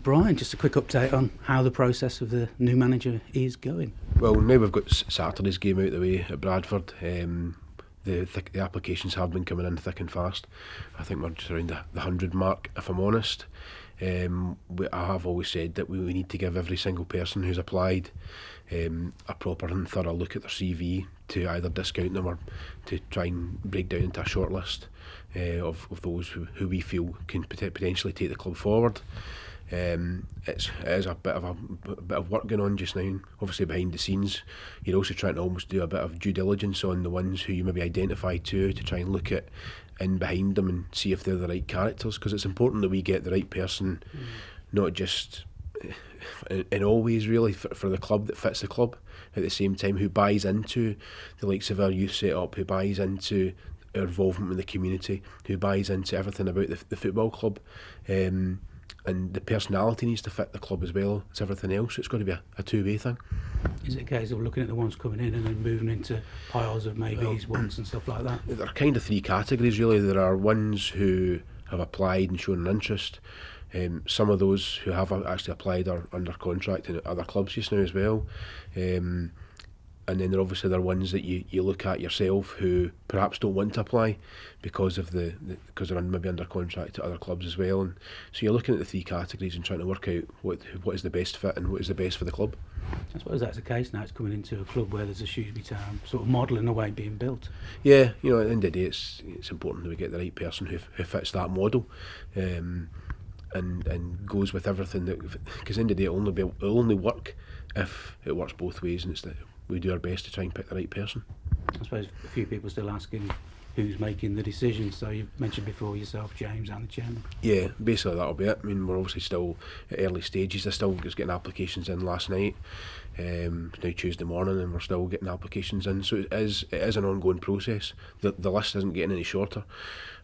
Brian, just a quick update on how the process of the new manager is going. Well, now we've got Saturday's game out the way at Bradford. The applications have been coming in thick and fast. I think we're just around the 100 mark, if I'm honest. I have always said that we need to give every single person who's applied a proper and thorough look at their CV to either discount them or to try and break down into a short list of those who we feel can potentially take the club forward. It is a bit of work going on just now. Obviously behind the scenes, you're also trying to almost do a bit of due diligence on the ones who you maybe identify to try and look at in behind them and see if they're the right characters, because it's important that we get the right person, not just in all ways really for the club, that fits the club at the same time, who buys into the likes of our youth set up, who buys into our involvement with the community, who buys into everything about the football club. And the personality needs to fit the club as well as everything else. It's got to be a two-way thing. Is it a case of looking at the ones coming in and then moving into piles of maybes, wants and stuff like that? There are kind of three categories really. There are ones who have applied and shown an interest. Some of those who have actually applied are under contract in other clubs just now as well. And then there are ones that you look at yourself who perhaps don't want to apply because because they're maybe under contract to other clubs as well. And so you're looking at the three categories and trying to work out what is the best fit and what is the best for the club. I suppose that's the case now. It's coming into a club where there's a Shrewsbury Town sort of model in a way being built. Yeah, at the end of the day, it's important that we get the right person who fits that model. And goes with everything because at the end of the day it'll only work if it works both ways, and it's that we do our best to try and pick the right person. I suppose a few people still asking who's making the decisions. So you mentioned before yourself, James, and the chairman. Yeah, basically that'll be it. I mean, we're obviously still at early stages. I still was getting applications in last night. It's now Tuesday morning, and we're still getting applications in. So it is an ongoing process. The list isn't getting any shorter,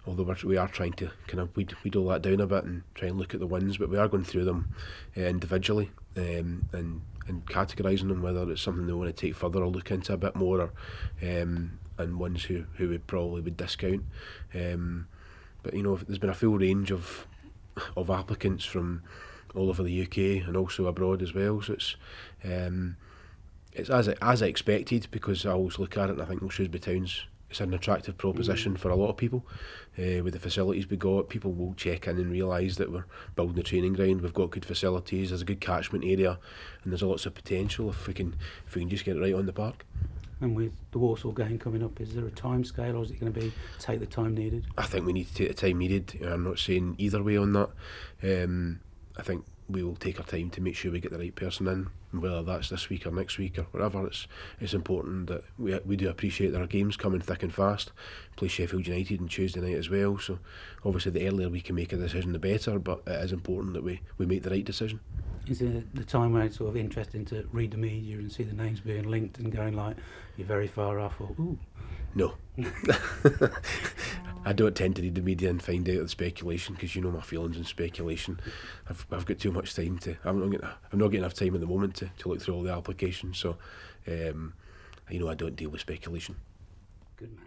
although we are trying to kind of weed all that down a bit and try and look at the ones. But we are going through them individually and categorising them, whether it's something they want to take further or look into a bit more, or and ones who we probably would discount. But there's been a full range of applicants from all over the UK and also abroad as well. So it's as I expected, because I always look at it and I think Shrewsbury Town's it's an attractive proposition for a lot of people. With the facilities we got, people will check in and realise that we're building a training ground. We've got good facilities. There's a good catchment area, and there's lots of potential if we can just get it right on the park. And with the Walsall game coming up, is there a time scale, or is it going to be take the time needed? I think we need to take the time needed. I'm not saying either way on that. I think we will take our time to make sure we get the right person in, and whether that's this week or next week or whatever. It's important that we do appreciate that our games coming thick and fast. Play Sheffield United on Tuesday night as well, so obviously the earlier we can make a decision the better, but it is important that we make the right decision. Is it the time where it's sort of interesting to read the media and see the names being linked and going like, you're very far off, or ooh? No. I don't tend to read the media and find out the speculation, because my feelings on speculation. I've got too much time I'm not getting enough time at the moment to look through all the applications, so I don't deal with speculation. Good man.